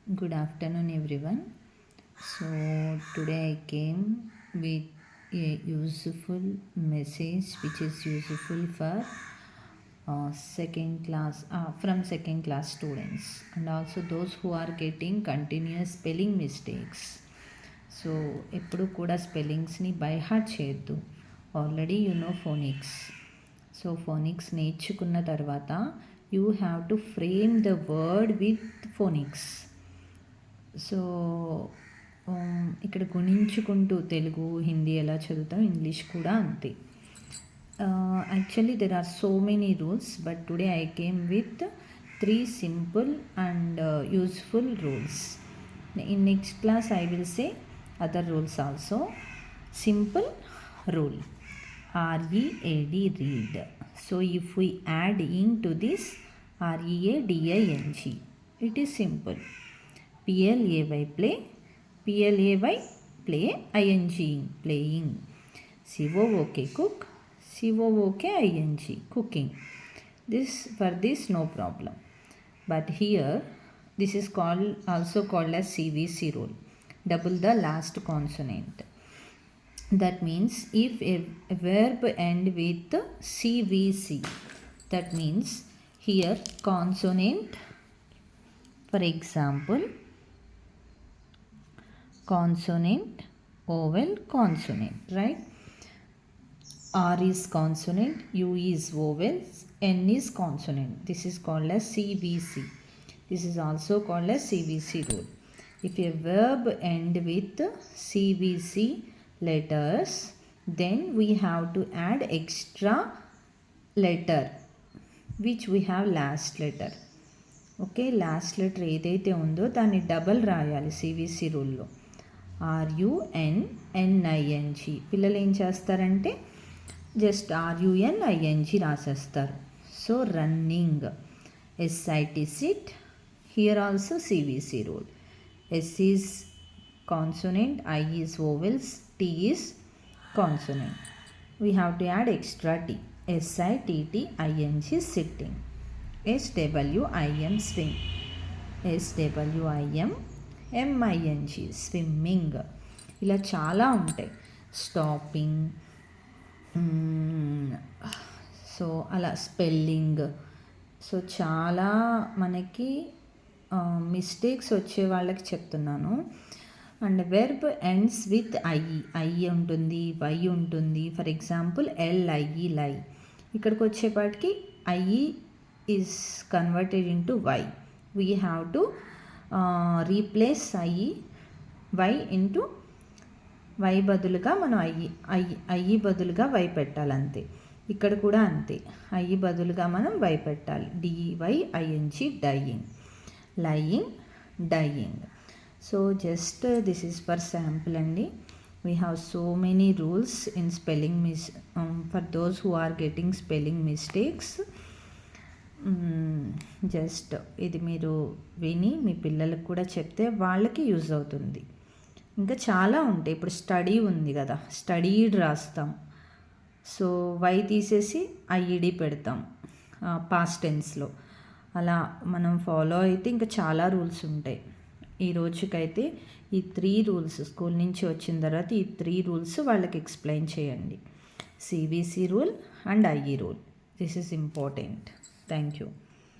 Good afternoon, everyone. So, today I came with a useful message which is useful for second class from second class students and also those who are getting continuous spelling mistakes. So ఎప్పుడు కూడా స్పెల్లింగ్స్ని by heart చేయొద్దు. Already you know phonics. So phonics నేర్చుకున్న తర్వాత you have to frame the word with phonics. So ఇక్కడ గుణించుకుంటూ తెలుగు హిందీ ఎలా చదువుతాం, ఇంగ్లీష్ కూడా అంతే. Actually there are so many rules, but today I came with 3 simple and useful rules. In next class I will say other rules also. Simple rule, READ, read. So if we add into this READING, it is simple. PLAY, play, PLAY, play, ING, playing. COOK, cook, COOK, ING, cooking. This no problem. But here this is also called as CVC rule, double the last consonant. That means if a verb end with CVC, that means here consonant, for example consonant, vowel, consonant, right? R is consonant, U is vowels, N is consonant. This is called as CVC. This is also called as CVC rule. If a verb end with CVC letters, then we have to add extra letter which we have last letter. Okay, last letter ఏదైతే ఉందో దాన్ని double రాయాలి CVC రూల్లో. RUNNING. పిల్లలు ఏం చేస్తారంటే just RUNING రాసేస్తారు. So running, SIT, sit. Here also CVC rule. S is consonant, I is vowels, T is consonant. We have to add extra T. SITTING, sitting. SWIM, swim. SWIMMING, swimming. ఇలా చాలా ఉంటాయి. Stopping, so అలా spelling. So చాలా మనకి mistakes వచ్చే వాళ్ళకి చెప్తున్నాను. And verb ends with I ఉంటుంది, వై ఉంటుంది. For example LIE, lie. ఇక్కడికి వచ్చేపాటికి I is converted into Y. We have to replace Y into Y బదులుగా మనం ఐ బదులుగా వై పెట్టాలంతే. ఇక్కడ కూడా అంతే, ఐ బదులుగా మనం వై పెట్టాలి. DYING, dying, lying, dying. So just this is for sample అండి. We have so many rules in spelling for those who are getting spelling mistakes. Just ఇది మీరు విని మీ పిల్లలకు కూడా చెప్తే వాళ్ళకి యూజ్ అవుతుంది. ఇంకా చాలా ఉంటాయి. ఇప్పుడు స్టడీ ఉంది కదా, స్టడీడ్ రాస్తాం. సో వై తీసేసి IED పెడతాం పాస్ట్ టెన్స్లో. అలా మనం ఫాలో అయితే ఇంకా చాలా రూల్స్ ఉంటాయి. ఈ రోజుకైతే ఈ 3 రూల్స్ స్కూల్ నుంచి వచ్చిన తర్వాత ఈ 3 రూల్స్ వాళ్ళకి ఎక్స్ప్లెయిన్ చేయండి. CVC rule and IE rule. This is important. Thank you.